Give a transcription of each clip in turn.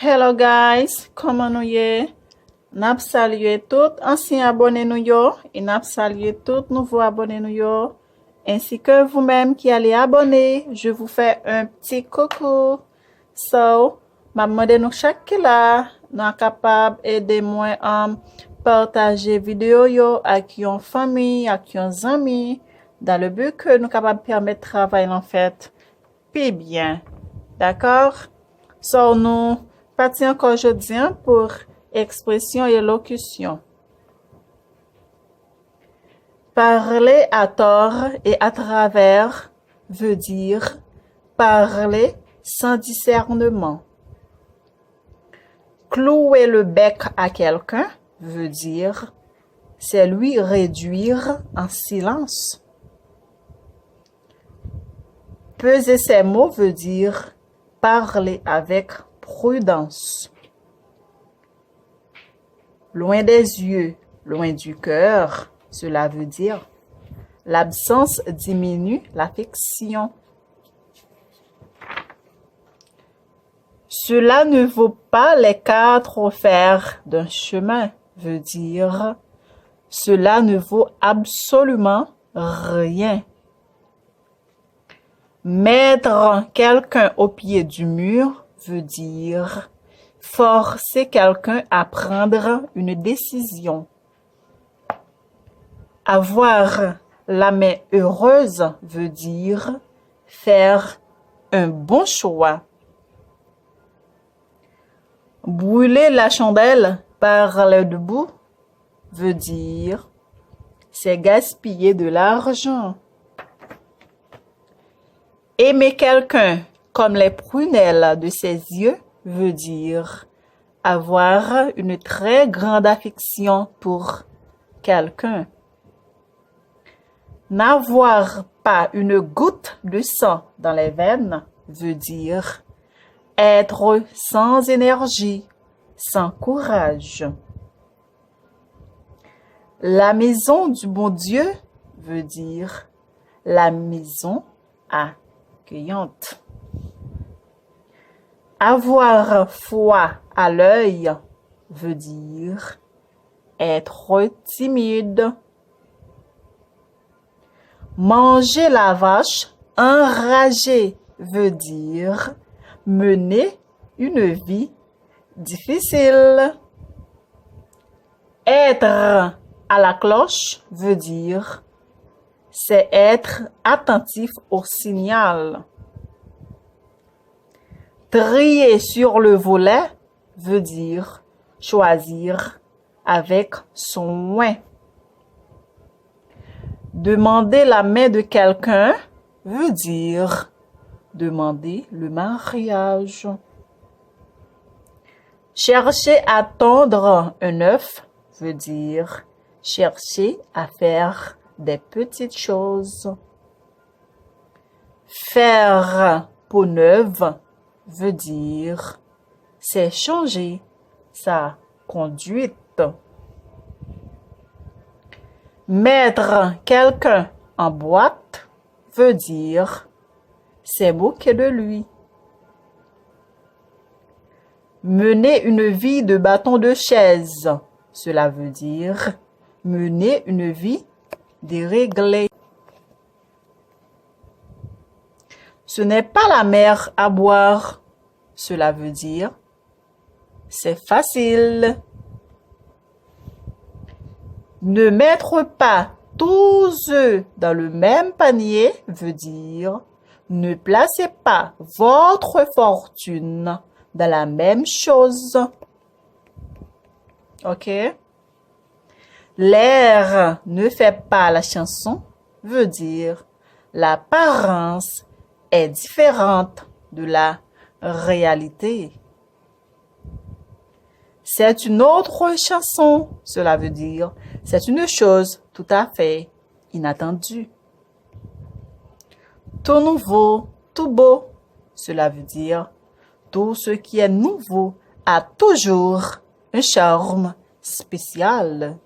Hello guys, comment nous y? N'a salué tout anciens abonnés nous yo et n'a salué tout nouveaux abonnés nous yo, ainsi que vous-même qui allez abonner. Je vous fais un petit coucou. So, m'a demandé nous chaque là, nous capable aider moi à partager vidéo yo avec yon famille, avec yon amis, dans le but que nous capable permettre travail en fait puis bien. D'accord? So, nous partons encore aujourd'hui pour expression et locution. Parler à tort et à travers veut dire parler sans discernement. Clouer le bec à quelqu'un veut dire c'est lui réduire en silence. Peser ses mots veut dire parler avec prudence. Loin des yeux, loin du cœur, cela veut dire l'absence diminue l'affection. Cela ne vaut pas les 4 fers d'un chemin, veut dire cela ne vaut absolument rien. Mettre quelqu'un au pied du mur veut dire forcer quelqu'un à prendre une décision. Avoir la main heureuse veut dire faire un bon choix. Brûler la chandelle par le debout veut dire c'est gaspiller de l'argent. Aimer quelqu'un comme les prunelles de ses yeux veut dire avoir une très grande affection pour quelqu'un. N'avoir pas une goutte de sang dans les veines veut dire être sans énergie, sans courage. La maison du bon Dieu veut dire la maison accueillante. Avoir foi à l'œil veut dire être timide. Manger la vache enragée veut dire mener une vie difficile. Être à la cloche veut dire c'est être attentif au signal. Trier sur le volet veut dire choisir avec soin. Demander la main de quelqu'un veut dire demander le mariage. Chercher à tondre un œuf veut dire chercher à faire des petites choses. Faire peau neuve veut dire c'est changer sa conduite. Mettre quelqu'un en boîte veut dire c'est moquer de lui. Mener une vie de bâton de chaise, cela veut dire mener une vie déréglée. Ce n'est pas la mer à boire, cela veut dire c'est facile. Ne mettre pas tous œufs dans le même panier veut dire ne placez pas votre fortune dans la même chose. OK? L'air ne fait pas la chanson veut dire l'apparence est différente de la réalité. C'est une autre chanson, cela veut dire c'est une chose tout à fait inattendue. Tout nouveau, tout beau, cela veut dire tout ce qui est nouveau a toujours un charme spécial.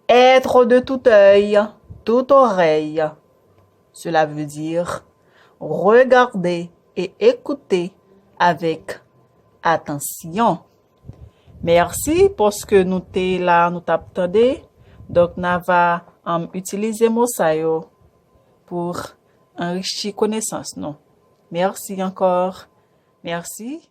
Être de tout œil, toute oreille, cela veut dire regarder et écouter avec attention. Merci parce que nous t'es là, nous t'attendons. Donc, nous va utiliser mot ça yo pour enrichir connaissance, non? Merci encore. Merci.